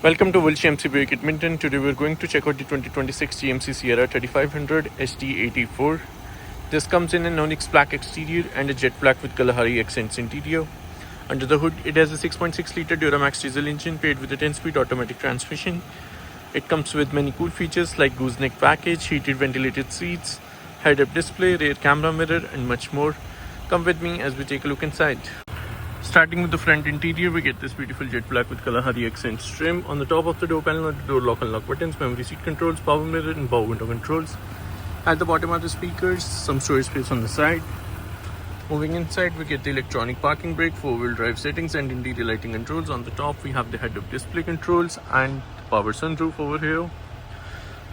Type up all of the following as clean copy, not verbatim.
Welcome to Wolfe GMC Buick Edmonton. Today we're going to check out the 2026 GMC Sierra 3500 AT4. This comes in an Onyx Black exterior and a jet black with Kalahari accents interior. Under the hood, it has a 6.6-litre Duramax Diesel engine paired with a 10-speed automatic transmission. It comes with many cool features like Gooseneck package, heated ventilated seats, head-up display, rear camera mirror, and much more. Come with me as we take a look inside. Starting with the front interior, we get this beautiful jet black with Kalahari accents trim. On the top of the door panel are the door lock and lock buttons, memory seat controls, power mirror, and power window controls. At the bottom are the speakers, some storage space on the side. Moving inside, we get the electronic parking brake, 4-wheel drive settings, and interior lighting controls. On the top, we have the head-up display controls and Power Sunroof over here.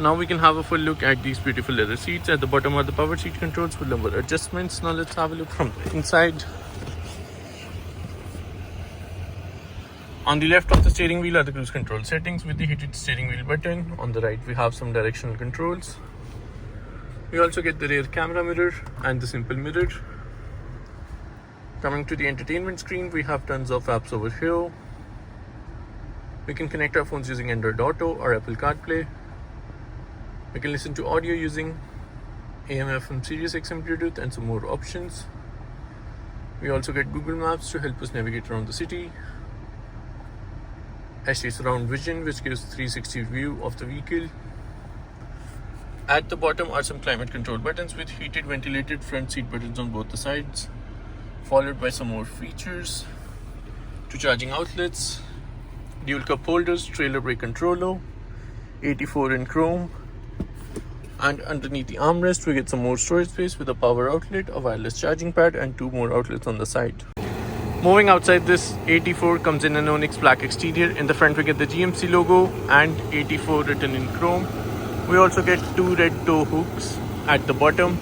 Now we can have a full look at these beautiful leather seats. At the bottom are the power seat controls with lumbar adjustments. Now let's have a look from the inside. On the left of the steering wheel are the cruise control settings with the heated steering wheel button. On the right, we have some directional controls. We also get the rear camera mirror and the simple mirror. Coming to the entertainment screen, we have tons of apps over here. We can connect our phones using Android Auto or Apple CarPlay. We can listen to audio using AM, FM, Sirius XM, Bluetooth, and some more options. We also get Google Maps to help us navigate around the city. HD surround vision, which gives 360 view of the vehicle. At the bottom are some climate control buttons with heated ventilated front seat buttons on both the sides, followed by some more features. Two charging outlets, dual cup holders, trailer brake controller, AT4 in chrome, and underneath the armrest we get some more storage space with a power outlet, a wireless charging pad, and two more outlets on the side. Moving outside, this AT4 comes in an Onyx Black exterior. In the front we get the GMC logo and AT4 written in chrome. We also get two red tow hooks at the bottom.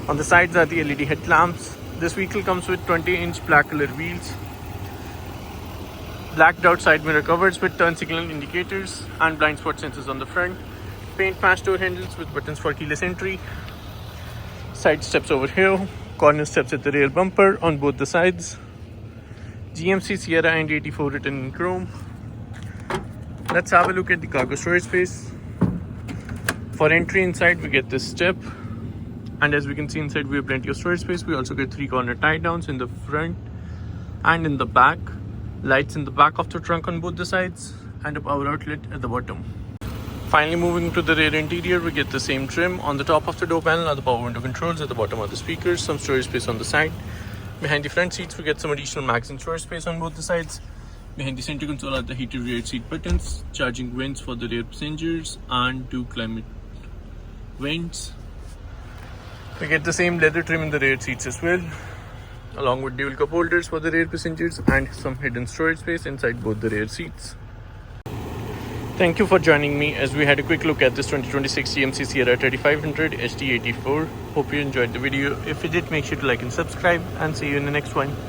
On the sides are the LED headlamps. This vehicle comes with 20-inch black color wheels, blacked out side mirror covers with turn signal indicators and blind spot sensors on the front. Paint match door handles with buttons for keyless entry. Side steps over here. Corner steps at the rear bumper on both the sides. GMC Sierra and AT4 written in chrome. Let's have a look at the cargo storage space. For entry inside, we get this step, and as we can see inside, we have plenty of storage space. We also get 3 corner tie downs in the front and in the back, lights in the back of the trunk on both the sides, and a power outlet at the bottom. Finally, moving to the rear interior, we get the same trim. On the top of the door panel are the power window controls. At the bottom are the speakers, some storage space on the side. Behind the front seats, we get some additional magazine storage space on both the sides. Behind the center console are the heated rear seat buttons, charging vents for the rear passengers, and 2 climate vents. We get the same leather trim in the rear seats as well, along with dual cup holders for the rear passengers and some hidden storage space inside both the rear seats. Thank you for joining me as we had a quick look at this 2026 GMC Sierra 3500 AT4. Hope you enjoyed the video. If you did, make sure to like and subscribe, and see you in the next one.